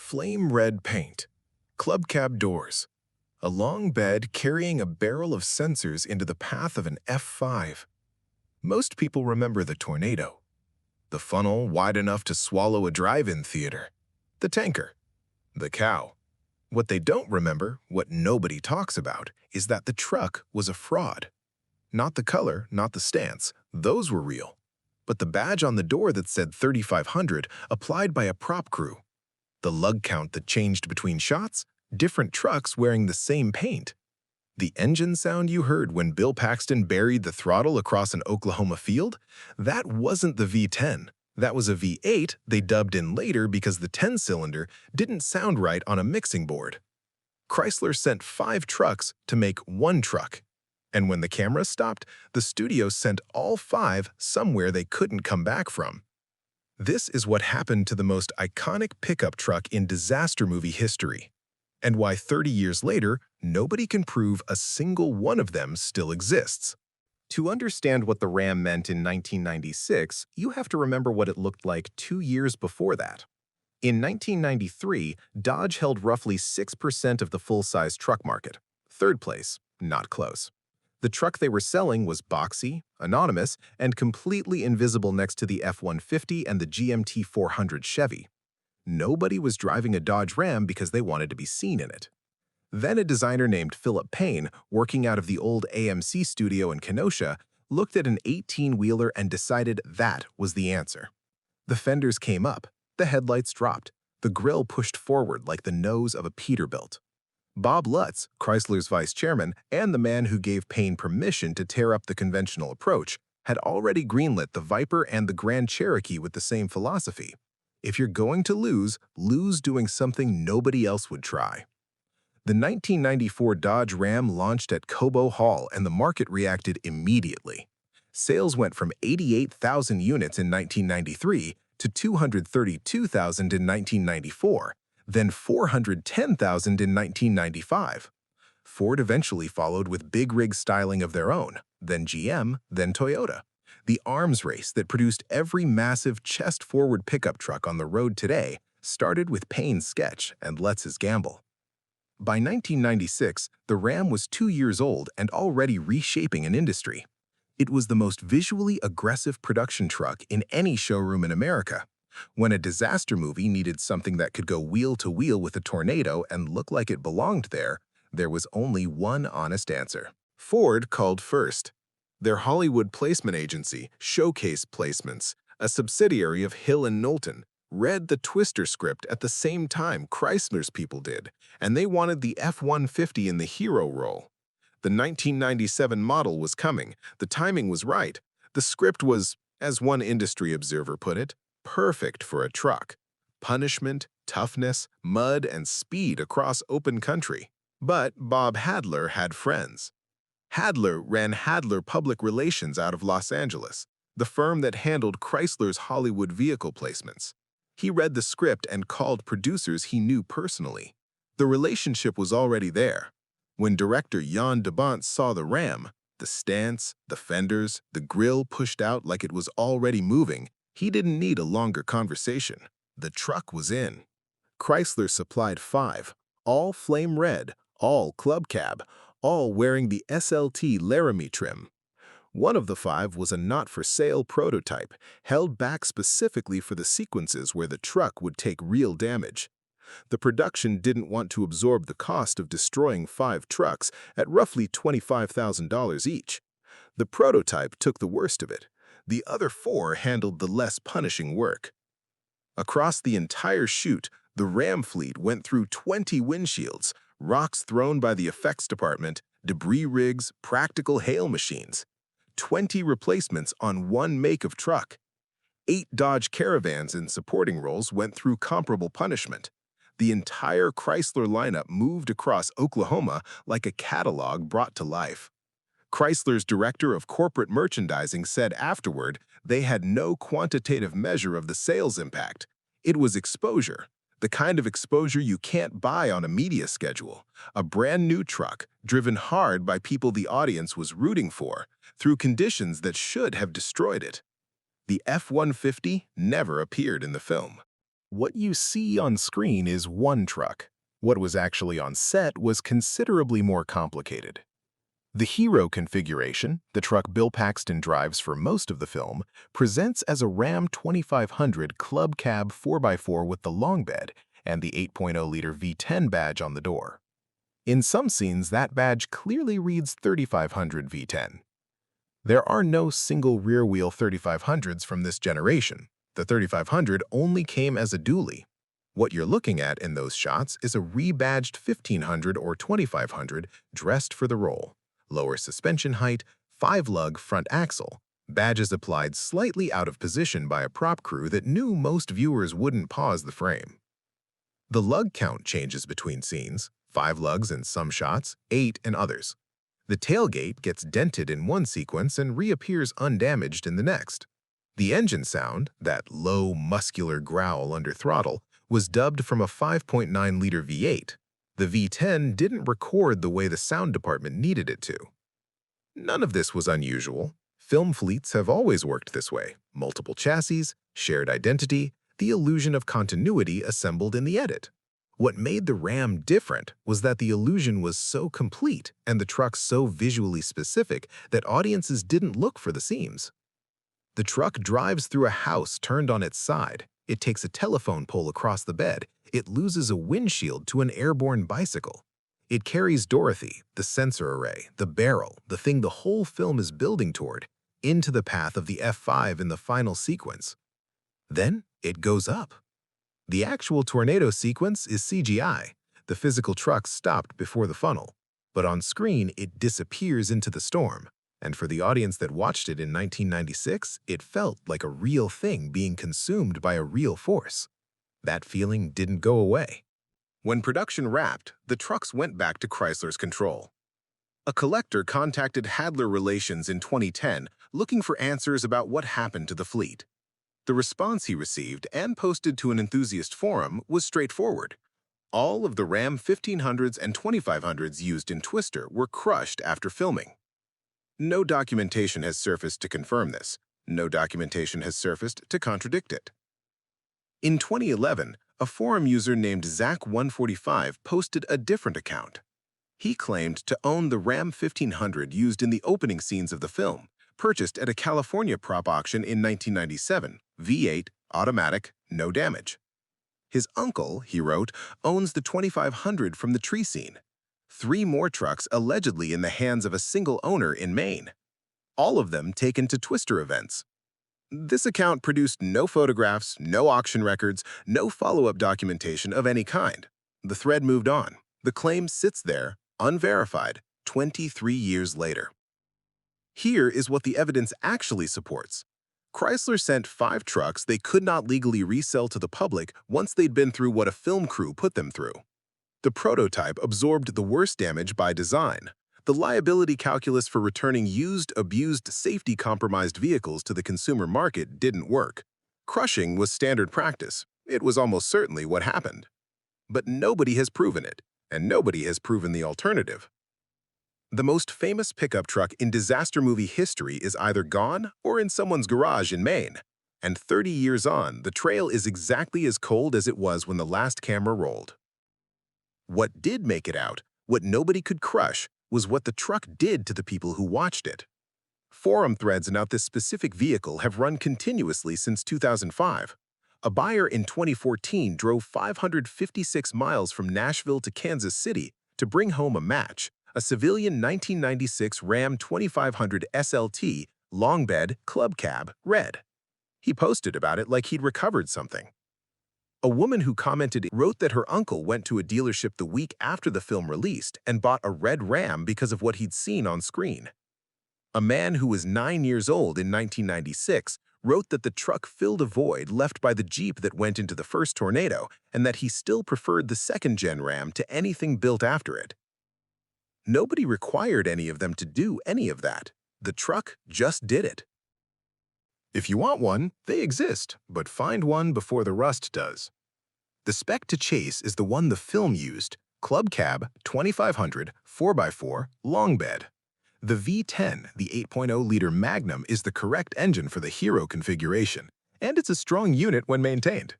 flame red paint, club cab doors, a long bed carrying a barrel of sensors into the path of an F5. Most people remember the tornado, the funnel wide enough to swallow a drive-in theater, the tanker, the cow. What they don't remember, what nobody talks about, is that the truck was a fraud. Not the color, not the stance, those were real. But the badge on the door that said 3500 applied by a prop crew. The lug count that changed between shots, different trucks wearing the same paint. The engine sound you heard when Bill Paxton buried the throttle across an Oklahoma field, that wasn't the V10. That was a V8 they dubbed in later because the 10-cylinder didn't sound right on a mixing board. Chrysler sent 5 trucks to make one truck. And when the camera stopped, the studio sent all 5 somewhere they couldn't come back from. This is what happened to the most iconic pickup truck in disaster movie history, and why 30 years later, nobody can prove a single one of them still exists. To understand what the Ram meant in 1996, you have to remember what it looked like 2 years before that. In 1993, Dodge held roughly 6% of the full-size truck market. Third place, not close. The truck they were selling was boxy, anonymous, and completely invisible next to the F-150 and the GMT400 Chevy. Nobody was driving a Dodge Ram because they wanted to be seen in it. Then a designer named Phillip Payne, working out of the old AMC studio in Kenosha, looked at an 18-wheeler and decided that was the answer. The fenders came up, the headlights dropped, the grille pushed forward like the nose of a Peterbilt. Bob Lutz, Chrysler's vice chairman and the man who gave Payne permission to tear up the conventional approach, had already greenlit the Viper and the Grand Cherokee with the same philosophy. If you're going to lose, lose doing something nobody else would try. The 1994 Dodge Ram launched at Cobo Hall and the market reacted immediately. Sales went from 88,000 units in 1993 to 232,000 in 1994, then 410,000 in 1995. Ford eventually followed with big rig styling of their own, then GM, then Toyota. The arms race that produced every massive chest-forward pickup truck on the road today started with Payne's sketch and Lutz's gamble. By 1996, the Ram was 2 years old and already reshaping an industry. It was the most visually aggressive production truck in any showroom in America. When a disaster movie needed something that could go wheel to wheel with a tornado and look like it belonged there, there was only one honest answer. Ford called first. Their Hollywood placement agency, Showcase Placements, a subsidiary of Hill & Knowlton, read the Twister script at the same time Chrysler's people did, and they wanted the F-150 in the hero role. The 1997 model was coming, the timing was right, the script was, as one industry observer put it, perfect for a truck. Punishment, toughness, mud, and speed across open country. But Bob Hadler had friends. Hadler ran Hadler Public Relations out of Los Angeles, the firm that handled Chrysler's Hollywood vehicle placements. He read the script and called producers he knew personally. The relationship was already there. When director Jan de Bont saw the Ram, the stance, the fenders, the grille pushed out like it was already moving, he didn't need a longer conversation. The truck was in. Chrysler supplied 5, all flame red, all club cab, all wearing the SLT Laramie trim. One of the 5 was a not-for-sale prototype, held back specifically for the sequences where the truck would take real damage. The production didn't want to absorb the cost of destroying 5 trucks at roughly $25,000 each. The prototype took the worst of it. The other 4 handled the less punishing work. Across the entire shoot, the Ram fleet went through 20 windshields, rocks thrown by the effects department, debris rigs, practical hail machines. 20 replacements on one make of truck. 8 Dodge Caravans in supporting roles went through comparable punishment. The entire Chrysler lineup moved across Oklahoma like a catalog brought to life. Chrysler's director of corporate merchandising said afterward they had no quantitative measure of the sales impact. It was exposure, the kind of exposure you can't buy on a media schedule. A brand new truck, driven hard by people the audience was rooting for, through conditions that should have destroyed it. The F-150 never appeared in the film. What you see on screen is one truck. What was actually on set was considerably more complicated. The hero configuration, the truck Bill Paxton drives for most of the film, presents as a Ram 2500 Club Cab 4x4 with the long bed and the 8.0-liter V10 badge on the door. In some scenes, that badge clearly reads 3500 V10. There are no single rear-wheel 3500s from this generation. The 3500 only came as a dually. What you're looking at in those shots is a rebadged 1500 or 2500 dressed for the role. Lower suspension height, 5-lug front axle, badges applied slightly out of position by a prop crew that knew most viewers wouldn't pause the frame. The lug count changes between scenes, 5 lugs in some shots, 8 in others. The tailgate gets dented in one sequence and reappears undamaged in the next. The engine sound, that low, muscular growl under throttle, was dubbed from a 5.9-liter V8. The V10 didn't record the way the sound department needed it to. None of this was unusual. Film fleets have always worked this way. Multiple chassis, shared identity, the illusion of continuity assembled in the edit. What made the Ram different was that the illusion was so complete and the truck so visually specific that audiences didn't look for the seams. The truck drives through a house turned on its side. It takes a telephone pole across the bed. It loses a windshield to an airborne bicycle. It carries Dorothy, the sensor array, the barrel, the thing the whole film is building toward, into the path of the F5 in the final sequence. Then it goes up. The actual tornado sequence is CGI. The physical truck stopped before the funnel, but on screen it disappears into the storm. And for the audience that watched it in 1996, it felt like a real thing being consumed by a real force. That feeling didn't go away. When production wrapped, the trucks went back to Chrysler's control. A collector contacted Hadler Relations in 2010 looking for answers about what happened to the fleet. The response he received and posted to an enthusiast forum was straightforward. All of the Ram 1500s and 2500s used in Twister were crushed after filming. No documentation has surfaced to confirm this. No documentation has surfaced to contradict it. In 2011, a forum user named Zach145 posted a different account. He claimed to own the Ram 1500 used in the opening scenes of the film, purchased at a California prop auction in 1997, V8, automatic, no damage. His uncle, he wrote, owns the 2500 from the tree scene. 3 more trucks allegedly in the hands of a single owner in Maine. All of them taken to Twister events. This account produced no photographs, no auction records, no follow-up documentation of any kind. The thread moved on. The claim sits there, unverified, 23 years later. Here is what the evidence actually supports. Chrysler sent 5 trucks they could not legally resell to the public once they'd been through what a film crew put them through. The prototype absorbed the worst damage by design. The liability calculus for returning used, abused, safety-compromised vehicles to the consumer market didn't work. Crushing was standard practice. It was almost certainly what happened. But nobody has proven it, and nobody has proven the alternative. The most famous pickup truck in disaster movie history is either gone or in someone's garage in Maine. And 30 years on, the trail is exactly as cold as it was when the last camera rolled. What did make it out, what nobody could crush, was what the truck did to the people who watched it. Forum threads about this specific vehicle have run continuously since 2005. A buyer in 2014 drove 556 miles from Nashville to Kansas City to bring home a match, a civilian 1996 Ram 2500 SLT, long bed, club cab, red. He posted about it like he'd recovered something. A woman who commented wrote that her uncle went to a dealership the week after the film released and bought a red Ram because of what he'd seen on screen. A man who was 9 years old in 1996 wrote that the truck filled a void left by the Jeep that went into the first tornado and that he still preferred the second-gen Ram to anything built after it. Nobody required any of them to do any of that. The truck just did it. If you want one, they exist, but find one before the rust does. The spec to chase is the one the film used, Club Cab 2500 4x4 long bed. The V10, the 8.0-liter Magnum, is the correct engine for the Hero configuration, and it's a strong unit when maintained.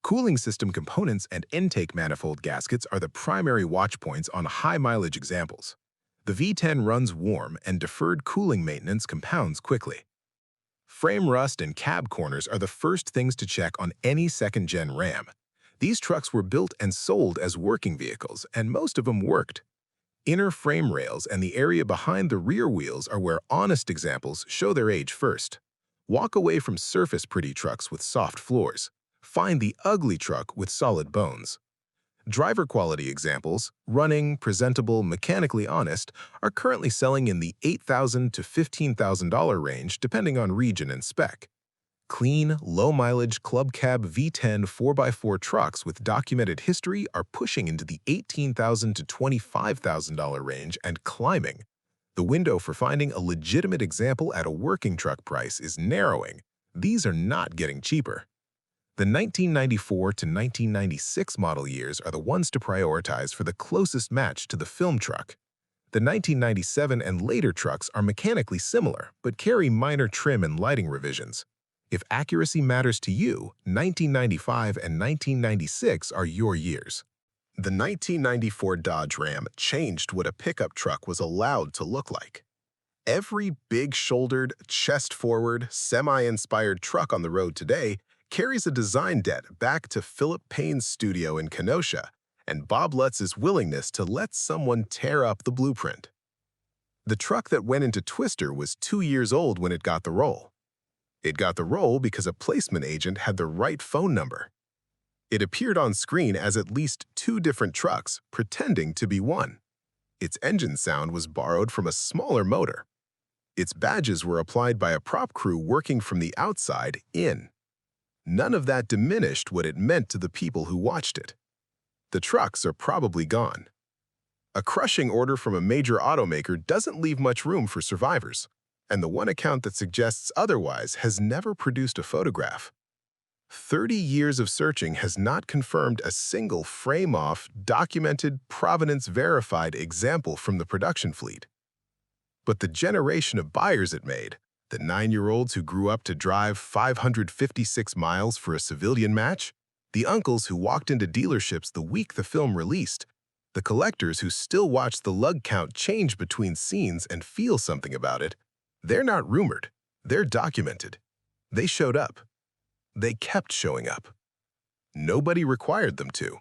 Cooling system components and intake manifold gaskets are the primary watch points on high-mileage examples. The V10 runs warm and deferred cooling maintenance compounds quickly. Frame rust and cab corners are the first things to check on any second-gen Ram. These trucks were built and sold as working vehicles, and most of them worked. Inner frame rails and the area behind the rear wheels are where honest examples show their age first. Walk away from surface-pretty trucks with soft floors. Find the ugly truck with solid bones. Driver quality examples, running, presentable, mechanically honest, are currently selling in the $8,000 to $15,000 range depending on region and spec. Clean, low-mileage Club Cab V10 4x4 trucks with documented history are pushing into the $18,000 to $25,000 range and climbing. The window for finding a legitimate example at a working truck price is narrowing. These are not getting cheaper. The 1994 to 1996 model years are the ones to prioritize for the closest match to the film truck. The 1997 and later trucks are mechanically similar, but carry minor trim and lighting revisions. If accuracy matters to you, 1995 and 1996 are your years. The 1994 Dodge Ram changed what a pickup truck was allowed to look like. Every big-shouldered, chest-forward, semi-inspired truck on the road today carries a design debt back to Phillip Payne's studio in Kenosha and Bob Lutz's willingness to let someone tear up the blueprint. The truck that went into Twister was 2 years old when it got the role. It got the role because a placement agent had the right phone number. It appeared on screen as at least 2 different trucks, pretending to be one. Its engine sound was borrowed from a smaller motor. Its badges were applied by a prop crew working from the outside in. None of that diminished what it meant to the people who watched it. The trucks are probably gone. A crushing order from a major automaker doesn't leave much room for survivors, and the one account that suggests otherwise has never produced a photograph. 30 years of searching has not confirmed a single frame-off, documented, provenance-verified example from the production fleet. But the generation of buyers it made, the 9-year-olds who grew up to drive 556 miles for a civilian match, the uncles who walked into dealerships the week the film released, the collectors who still watch the lug count change between scenes and feel something about it, they're not rumored. They're documented. They showed up. They kept showing up. Nobody required them to.